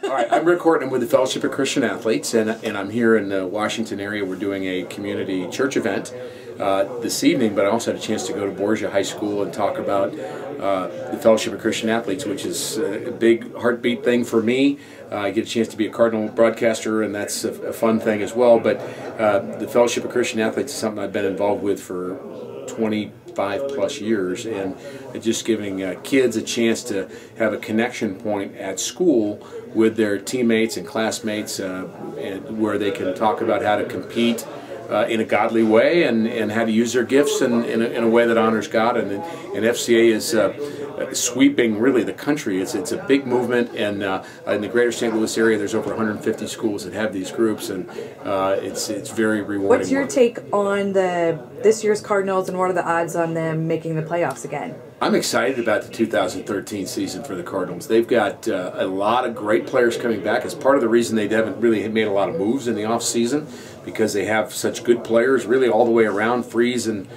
All right, I'm Rick Horton. I'm with the Fellowship of Christian Athletes, and I'm here in the Washington area. We're doing a community church event this evening, but I also had a chance to go to Borgia High School and talk about the Fellowship of Christian Athletes, which is a big heartbeat thing for me. I get a chance to be a Cardinal broadcaster, and that's a fun thing as well. But the Fellowship of Christian Athletes is something I've been involved with for 25+ years, and just giving kids a chance to have a connection point at school with their teammates and classmates, and where they can talk about how to compete in a godly way and how to use their gifts in a way that honors God. And FCA is sweeping really the country. It's a big movement, and in the greater St. Louis area there's over 150 schools that have these groups, and it's very rewarding. What's your take on this year's Cardinals, and what are the odds on them making the playoffs again? I'm excited about the 2013 season for the Cardinals. They've got a lot of great players coming back. It's part of the reason they haven't really made a lot of moves in the off season, because they have such good players really all the way around. Freeze and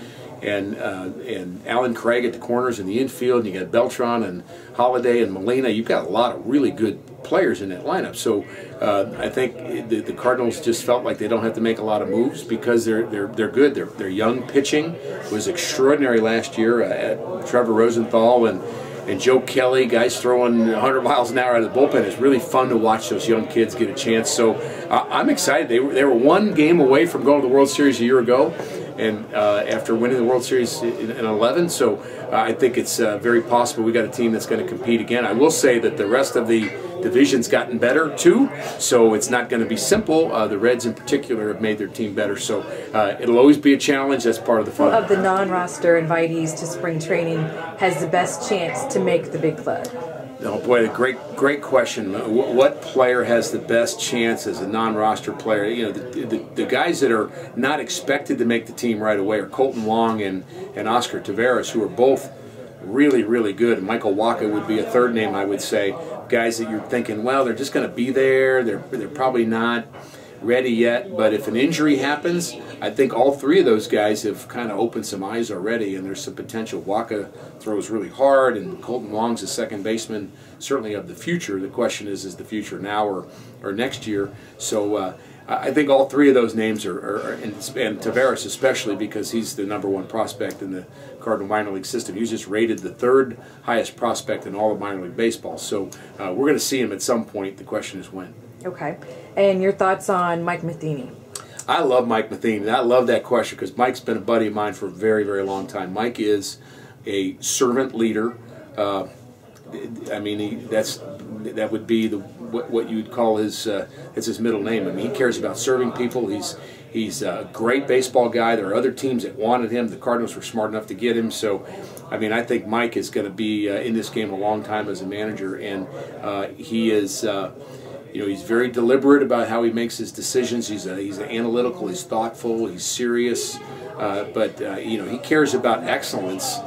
Alan Craig at the corners in the infield, and you got Beltran and Holiday and Molina. You've got a lot of really good players in that lineup. So I think the Cardinals just felt like they don't have to make a lot of moves because they're good. Their young pitching was extraordinary last year. Trevor Rosenthal and Joe Kelly, guys throwing 100 miles an hour out of the bullpen. It's really fun to watch those young kids get a chance. So I'm excited. They were one game away from going to the World Series a year ago, and after winning the World Series in 11. So I think it's very possible we got a team that's going to compete again. I will say that the rest of the division's gotten better too, so it's not going to be simple. The Reds in particular have made their team better, so it'll always be a challenge. That's part of the fun. Who of the non-roster invitees to spring training has the best chance to make the big club? Oh boy, great question. What player has the best chance as a non-roster player? You know, the guys that are not expected to make the team right away are Colton Long and Oscar Taveras, who are both really, really good. And Michael Waka would be a third name, I would say. Guys that you're thinking, well, they're just going to be there. They're probably not ready yet. But if an injury happens, I think all three of those guys have kind of opened some eyes already, and there's some potential. Waka throws really hard, and Colton Long's a second baseman, certainly of the future. The question is the future now or next year? So I think all three of those names are and Taveras especially, because he's the #1 prospect in the Cardinal minor league system. He was just rated the 3rd highest prospect in all of minor league baseball. So we're going to see him at some point. The question is when. Okay. And your thoughts on Mike Matheny? I love Mike Matheny, and I love that question because Mike's been a buddy of mine for a very, very long time. Mike is a servant leader. I mean, that would be what you would call his it's his middle name. I mean, he cares about serving people. He's a great baseball guy. There are other teams that wanted him. The Cardinals were smart enough to get him. So, I mean, I think Mike is going to be in this game a long time as a manager, and he is. You know, he's very deliberate about how he makes his decisions. He's analytical. He's thoughtful. He's serious. But you know, he cares about excellence.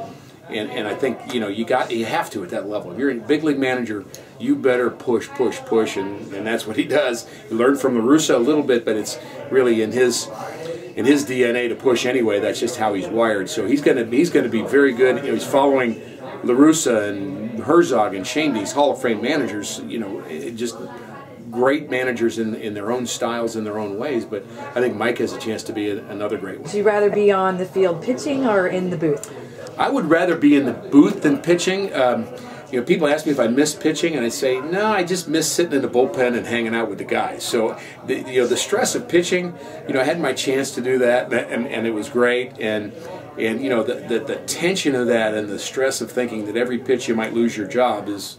And I think, you know, you have to at that level. If you're a big league manager, you better push, and that's what he does. He learned from La Russa a little bit, but it's really in his DNA to push anyway. That's just how he's wired. So he's going to be very good. You know, he's following La Russa and Herzog and Shane, these Hall of Fame managers. You know, just great managers in their own styles, in their own ways. But I think Mike has a chance to be another great one. Would you rather be on the field pitching or in the booth? I would rather be in the booth than pitching. You know, people ask me if I miss pitching, and I say, no, I just miss sitting in the bullpen and hanging out with the guys. So, you know, the stress of pitching, you know, I had my chance to do that, and it was great. And you know, the tension of that and the stress of thinking that every pitch you might lose your job is,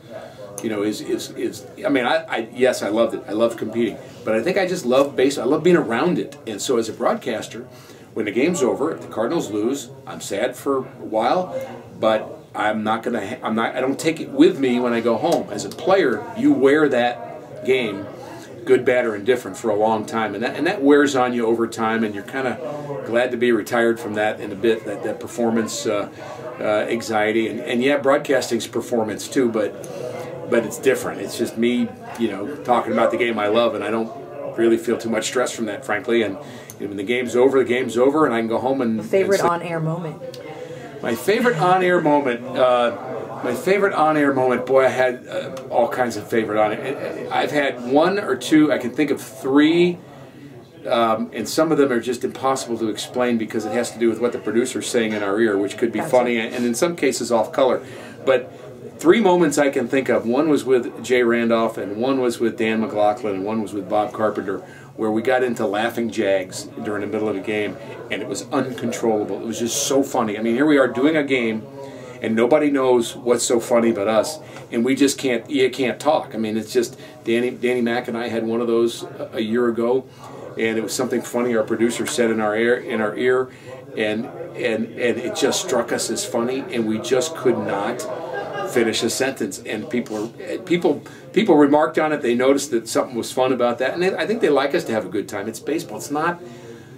you know, I mean, yes, I loved it. I loved competing. But I think I just love baseball. I love being around it. And so as a broadcaster, when the game's over, if the Cardinals lose, I'm sad for a while, but I don't take it with me when I go home. As a player, you wear that game, good, bad, or indifferent, for a long time, and that wears on you over time, and you're kind of glad to be retired from that in a bit, that performance anxiety. And yeah, broadcasting's performance too, but it's different. It's just me, you know, talking about the game I love, and I don't really feel too much stress from that, frankly. And when the game's over, and I can go home and... Favorite on-air moment? My favorite on-air moment, My favorite on-air moment, boy, I had all kinds of favorite on-air. I've had one or two, I can think of three, and some of them are just impossible to explain because it has to do with what the producer's saying in our ear, which could be funny and in some cases off color. But three moments I can think of. One was with Jay Randolph, and one was with Dan McLaughlin, and one was with Bob Carpenter, where we got into laughing jags during the middle of a game, and it was uncontrollable. It was just so funny. I mean, here we are doing a game, and nobody knows what's so funny but us, and we just can't. You can't talk. I mean, it's just Danny Mack and I had one of those a year ago, and it was something funny our producer said in our ear, and it just struck us as funny, and we just could not finish a sentence. And people remarked on it. They noticed that something was fun about that, and I think they like us to have a good time. It's baseball. It's not.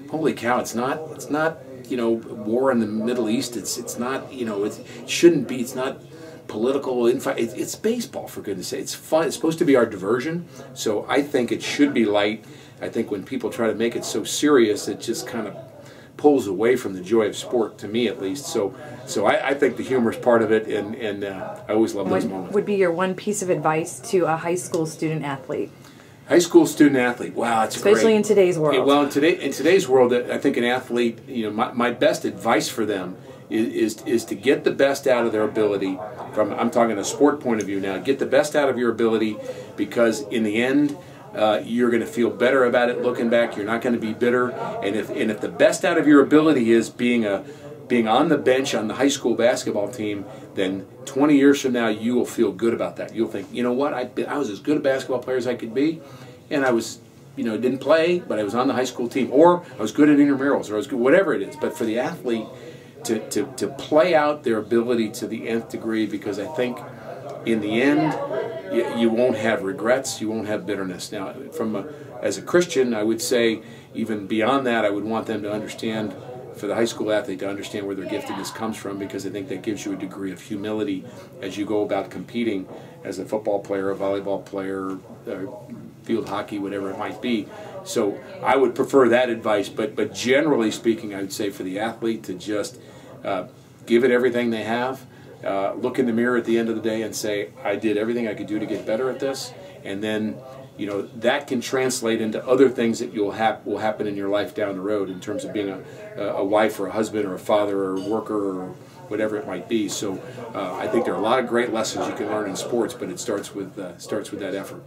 Holy cow! It's not. You know, war in the Middle East. It's not. You know, it shouldn't be. It's not political. It's baseball, for goodness sake. It's fun. It's supposed to be our diversion. So I think it should be light. I think when people try to make it so serious, it just kind of pulls away from the joy of sport, to me at least. So I think the humor is part of it, and I always love those moments. Would be your one piece of advice to a high school student athlete? High school student athlete. Wow, that's especially great. In today's world. Well, in today's world, I think an athlete, you know, my best advice for them is to get the best out of their ability. I'm talking a sport point of view now. Get the best out of your ability, because in the end, you're going to feel better about it looking back. You're not going to be bitter. And if the best out of your ability is being on the bench on the high school basketball team, then 20 years from now you will feel good about that. You'll think, you know what, I was as good a basketball player as I could be, and I was, you know, didn't play, but I was on the high school team, or I was good at intramurals, or I was good, whatever it is. But for the athlete to play out their ability to the nth degree, because I think in the end you won't have regrets, you won't have bitterness. Now, as a Christian, I would say even beyond that, I would want them to understand, for the high school athlete to understand where their giftedness comes from, because I think that gives you a degree of humility as you go about competing as a football player, a volleyball player, field hockey, whatever it might be. So I would prefer that advice, but generally speaking, I would say for the athlete to just give it everything they have, look in the mirror at the end of the day and say, I did everything I could do to get better at this, and then, you know, that can translate into other things that will happen in your life down the road, in terms of being a wife or a husband or a father or a worker or whatever it might be. So I think there are a lot of great lessons you can learn in sports, but it starts with that effort.